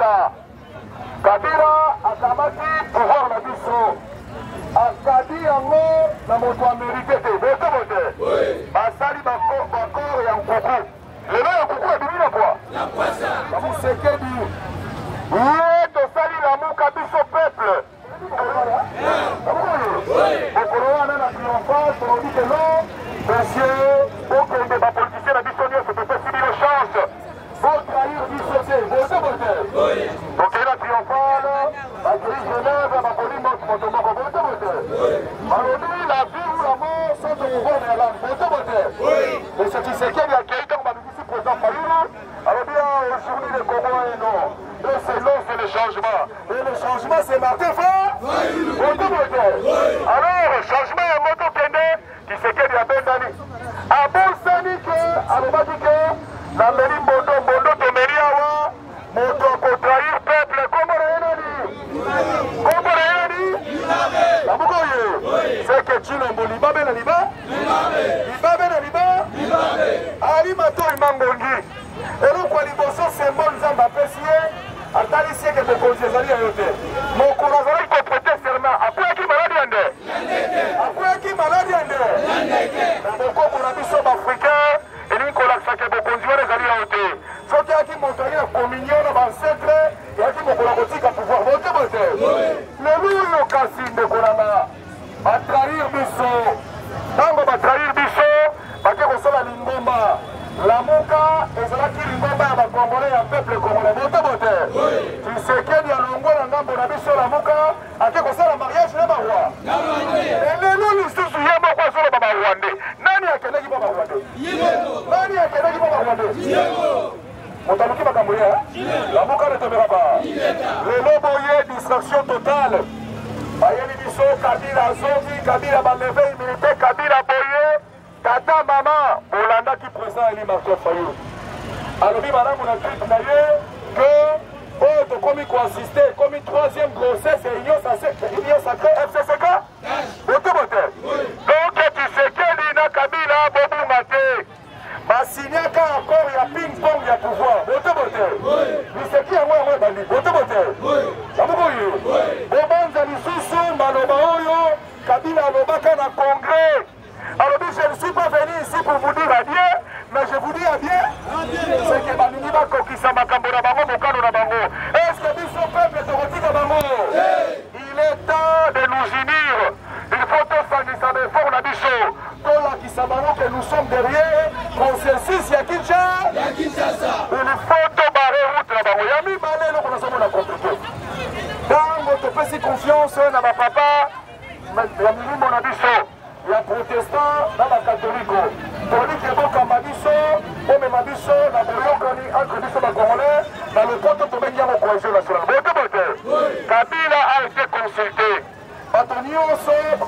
Kabila. Kabila akamati pouvoir na biso. Akadi yango na moto amérité te. Bote bote. Basali bakor ya nkuku. Lelo ya nkuku ebimi na kwa? Na kwasa. Kamu sekedi. Ye tosali lamuka biso peuple. Bokolo wana na triomphal tolobi ke non. Monsieur, bokende bapoliticien na biso nyonso topesili le chance. Faut trahir biso te. Bote bote. Bokela triomphal. Bakeli Genève, bakoli moto moko. Bote bote. Balobi la vie ou la mort sont au pouvoir de la langue. Bote bote. Et ce qui s'est qu'il y a quelqu'un qui ici présent Fayoulou. Alors bien aujourd'hui le Congo est non. Et c'est non, c'est le changement. Et le changement c'est Martin Fayoulou. Bote bote. Alors changement est moto kende qui s'est qu'il y a ben d'années. A bon sani que alobaki que la mairie moto tomeri awa moto ko trahir peuple comme réunani. Comme réunani. La boukoye. C'est que tu n'as pas libabe na liba. Libabe na liba. Ali mato imangongi. Et donc kwa liboso symbole nzamba pesiye atali sieke de konjezali ayote. Mokolo azali ko prêter serment. Après qui malade yande. Après qui malade yande. Na bokoko na biso bafricain et ko laksa ke bokonziwa ezali ayote. Soki aki montrer la communion na bancetre et aki mokolo kotika pouvoir voter voter. Le loulo kasi ndekolama ba trahir biso. Tango ba trahir biso bake kosala lingomba. Lamuka ezalaki lingomba ya bakongolais ya peuple congolais. Voter voter. Tshisekedi alongwa na ngambo na biso lamuka ake kosala mariage na baroi. Lelo lisusu ye moko asolo ba barwande. Nani akeleki ba barwande? Nani akeleki ba barwande? Motaluki makambo ye. Lamuka ne tomera pas. Lelo boye distraction totale. Bayeli biso Kabila azongi, Kabila baleve immunité, Kabila boye. Tata mama Bolanda qui présent Eli Martin Fayoulou. Alobi madame on a tweet d'ailleurs que oh de comme il assister comme une troisième grossesse et union sacrée FCCK. Bote bote. Donc tu sais que Lina Kabila bobu mate. Ma signaka encore il y a ping pong il y a pouvoir. Bote bote. Ni c'est qui moi bandi. Bote bote. Samugoye. Bobanza lisusu maloba oyo Kabila lobaka na congrès. Alors je ne suis pas venu ici pour vous dire adieu, mais je vous dis adieu. C'est que Balingi va kokisa makambo na bango mokano na bango. Est-ce que biso peuple te retika bango? Il est temps de nous unir. Il faut tous s'agir de fort na biso. Tola kisabango que nous sommes derrière. Consensus ya Kinshasa. Il faut te barrer route na bango. Yami balé no konasomo na compliqué. Tango te pesi confiance na ba papa. Ya milimo na biso. Il y a protestants dans la catholique. Tonique et donc à Mabiso, au même Mabiso, la Boyokani, entre Biso et Congolais, dans le compte de Bengia en cohésion nationale. Kabila a été consulté. Batonio,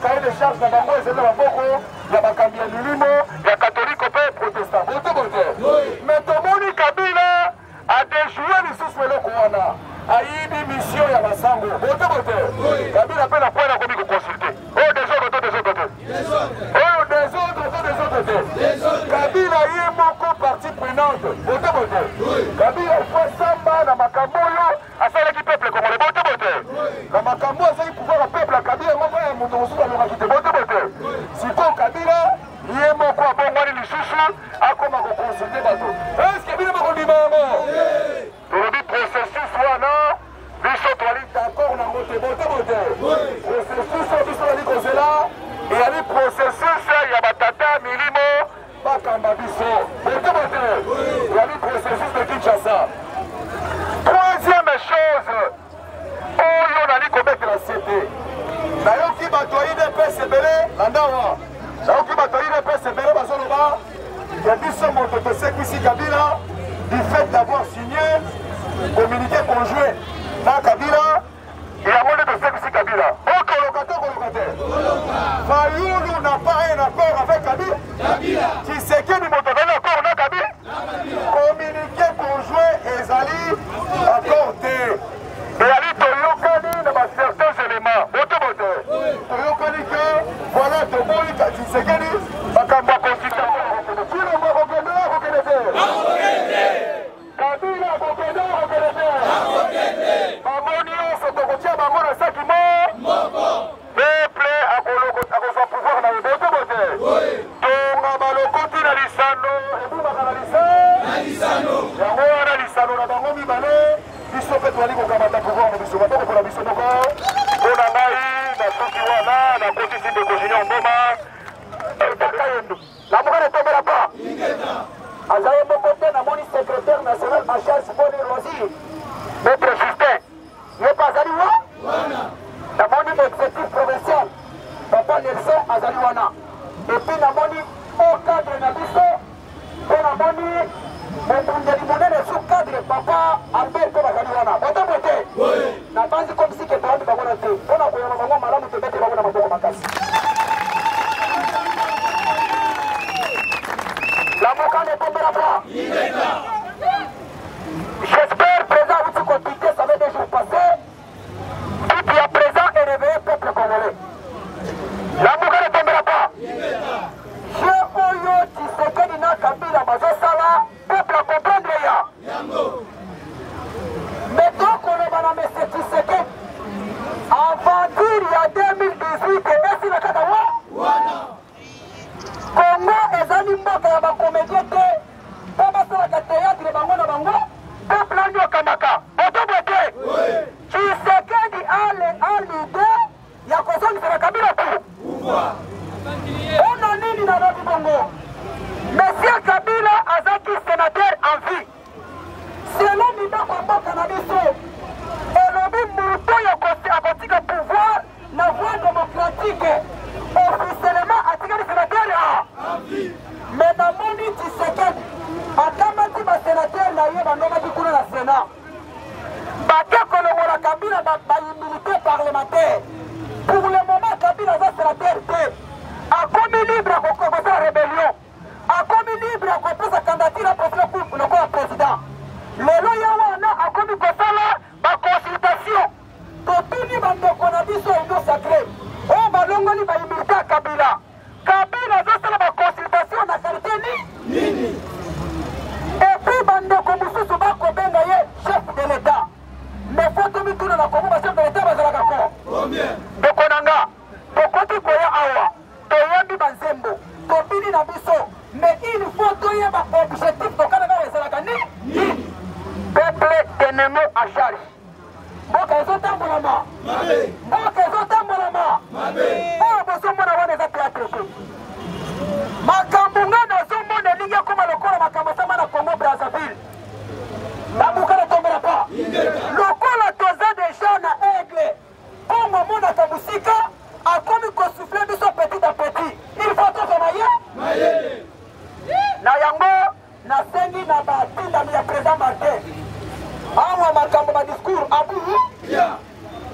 cahier de charge dans Bango et Zéna Boko, il y a Bakambia Lulimo, il y a catholique et protestant. Mais Tomoni Kabila a déjoué les sous-souélés Kouana. A eu une mission à la Sango. Kabila appelle la pointe à commis consulter. Oh, des autres côtés. Oh, des autres côtés. Kabila y est beaucoup partie prenante. Kabila fait samba dans Makamboyo, à celle qui peuple comme les dans Makambo, c'est pouvoir le peuple à Kabila, on va monter sur la quitter. Si pour Kabila, y est beaucoup à Bongwani les chouchous, à comment consulter bateau. Est-ce que Kabila m'a dit maman? Le processus wana biso twali d'accord na moté processus biso ali kozela et ali processus ya batata milimo bakamba biso bote ali processus de Kinshasa. Troisième chose oyo nali komettre la CT nayoki bato ya IDPS ebele landawa nayoki bato ya IDPS ebele bazoloba ya biso moto tosekwisi Kabila du fait d'avoir signé communiqué conjoint dans Kabila et à mon de Sekou Kabila. Oh, colocataire. Fayoulou n'a pas un accord avec Kabila. Qui sait que nous avons un accord avec Kabila. Communiqué conjoint et Zali accordé. Et Ali Toyokani n'a pas certains éléments. Toyokani que voilà Toboy Tshisekedi Bakamba consultation. Qui ne m'a reconnaît. Kabila Bokeda reconnaît. Azaye Mokote, namoni secrétaire national en charge pour les loisirs. Maître Justin, il n'est pas Azaliwa? Namoni exécutif provincial, Papa Nelson Azaliwana. Et puis namoni au cadre Nabiso, et namoni le sous-cadre Papa Albert Azaliwana. Bote bote. Na banzi comme si que tu as dit babona te. On a pour le moment malamu te mettre babona maboko makasi. La moka ne tombera pas. J'espère, présent, vous compliqué, ça va des jours passés. Tout qui est présent est réveillé, peuple congolais. La moka ne tombera pas. Je oyo Tshisekedi na Kabila bazosala, peuple à comprendre ya. Mais donc on est dans M. Tshisekedi. Aventure il y a 2018, et c'est la Katawa. Congo ezali mboka ya bakomédien te po basalaka théâtre bango na bango peuple anyokamaka otobote Tshisekedi alide ya kozongisela Kabila tu ona nini na lobi bongo Monsieur Kabila azaki sénateur en vie selon miboko ya mboka na biso elobi moto oyo akotika pouvoir na voie démocratique officiellement atikali sénateur ya mais namoni Tshisekedi akamati basénateur na ye bandomaki kuna na Sénat bake kolongola Kabila baimmunité parlementaire pour le moment Kabila aza sénateur te akomi libre akokosala rébellion akomi libre akopesa candidature apostile lokola président lelo ye wana akomi kosala baconsultation totuni bandeko na biso union sacré oyo balongoli baimmunité ya Kabila Kabila azosala baconsultation na qualité nini epuis bandeko mosusu bakobenga ye chef de l'état mais fo tomituna na kongo bachef de l'état bazalaka ko ndeko na nga tokoti koya awa toyembi banzembo tobini na biso mais il faut toyeba objectif tokananga ezalaka nini peuple ennemi à charge mboka ezotambolama mboka ezotambolama oyo bozomona wana eza théâtre te makambo nga nazomona elingi ekoma lokola makambo asama na Congo Brazzaville nabuka na tombela pa lokola toza deja na aigle mpongo amonaka mosika akomi kosufle biso petit à petit il faut tokoma ye na yango nasengi na batindami ya président Martin awa makambo badiscours abuyi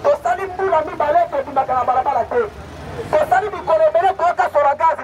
tosali mbula mibale tobimaka na balabala te tosali mikolo ebele toyoka sora gaz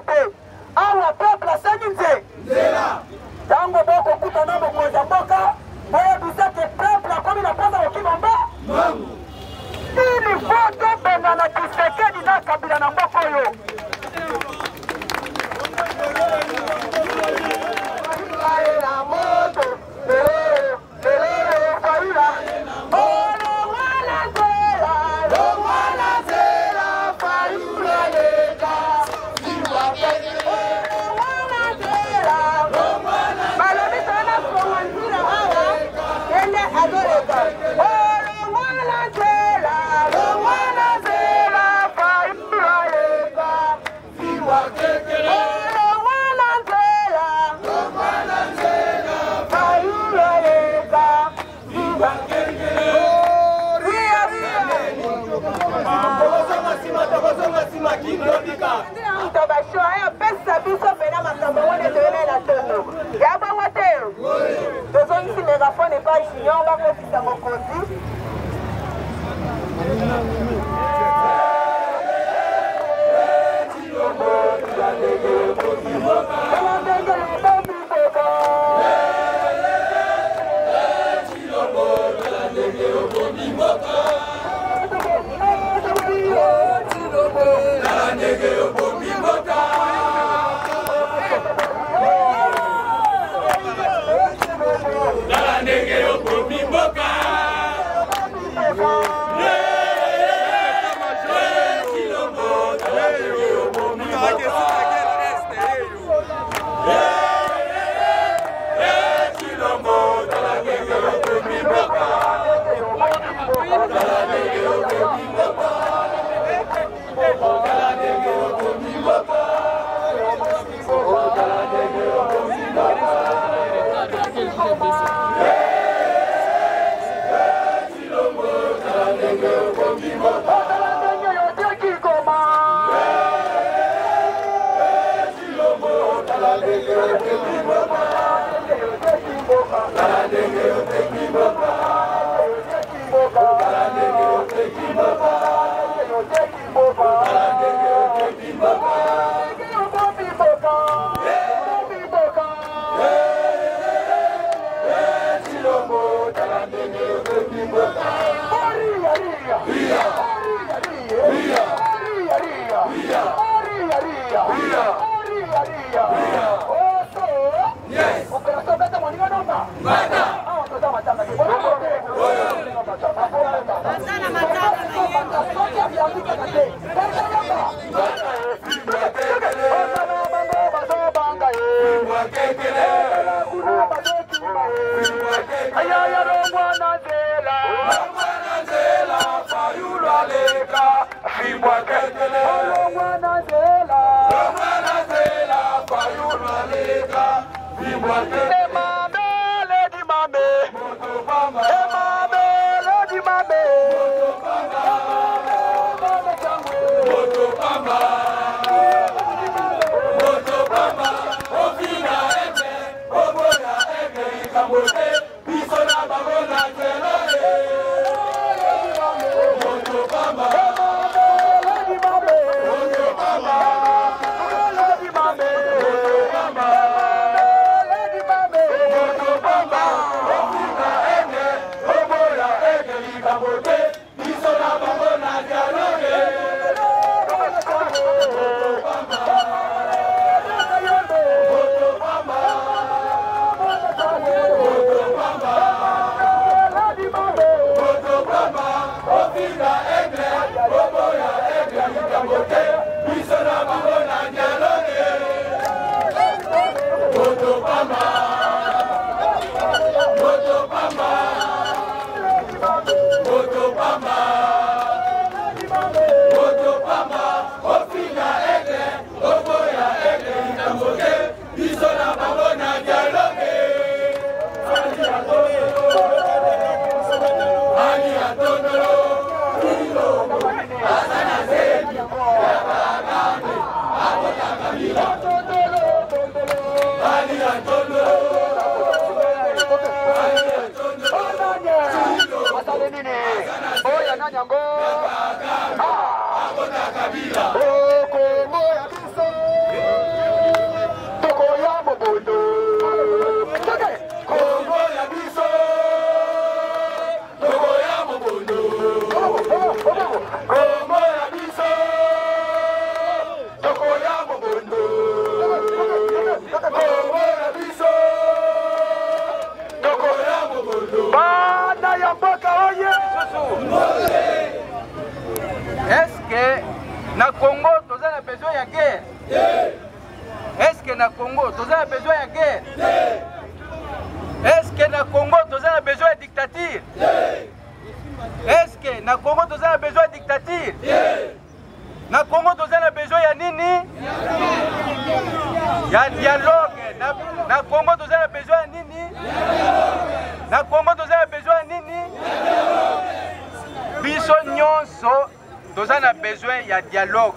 Dialogue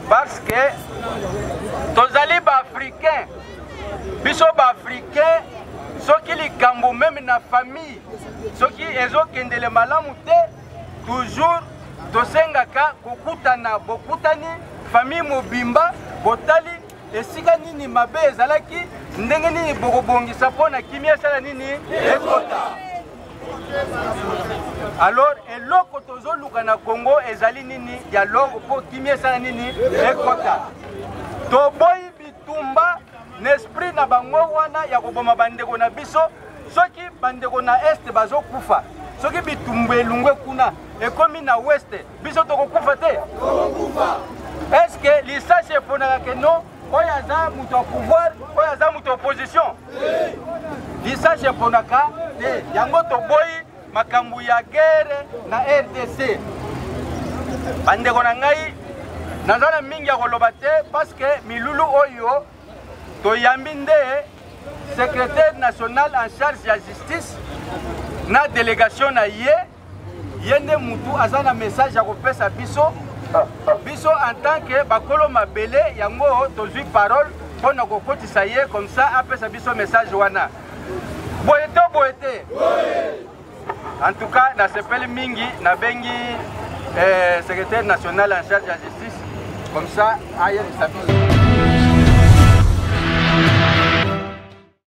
parce que tozali ba africain biso ba africain soki likambo même na famille soki ezokendele malamu te toujours tosengaka kokutana bokutani famille mobimba botali esika nini mabe ezalaki ndenge nini bokobongisa mpona kimia esala nini ekota. Alors eloko tozoluka na Congo ezali nini dialogue po kimia esala nini ekota. Toboyi bitumba n'esprit na bango wana ya koboma bandeko na biso soki bandeko na est bazokufa soki bitumba elungwe kuna ekomi na west biso tokokufa te. Est-ce que lisage eponaka ke non oyo aza moto ya pouvoir oyo aza moto ya opposition? Lisage eponaka te. Yango toboyi makambo ya guerre na RDC. Bandeko na ngai nazana mingi ya koloba te parce que milulu oyo toyambi nde secrétaire national en charge ya justice na délégation na ye nde mutu aza na message ya kopesa biso en tant que bakolo mabele yango tozwi parole mpona kokotisa ye comme ça apesa biso message wana boyete en tout cas nasepeli mingi nabengi secrétaire national en charge de la justice comme ça ayebisa biso